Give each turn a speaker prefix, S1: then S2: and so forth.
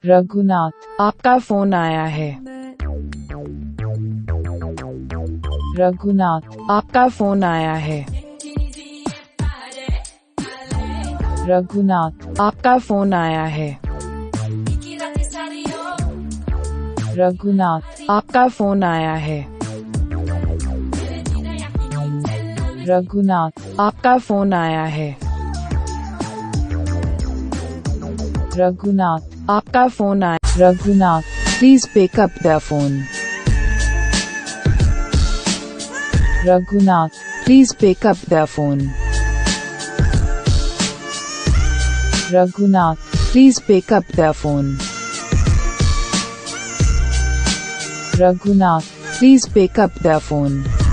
S1: रघुनाथ, आपका फोन आया है। रघुनाथ, आपका फोन आया है। रघुनाथ, आपका फोन आया है। रघुनाथ, आपका फोन आया है। रघुनाथ, आपका फोन आया है। रघुनाथ, आपका फोन आया। Raghunath, please pick up the phone. Raghunath, please pick up the phone. Raghunath, please pick up the phone. Raghunath, please pick up the phone.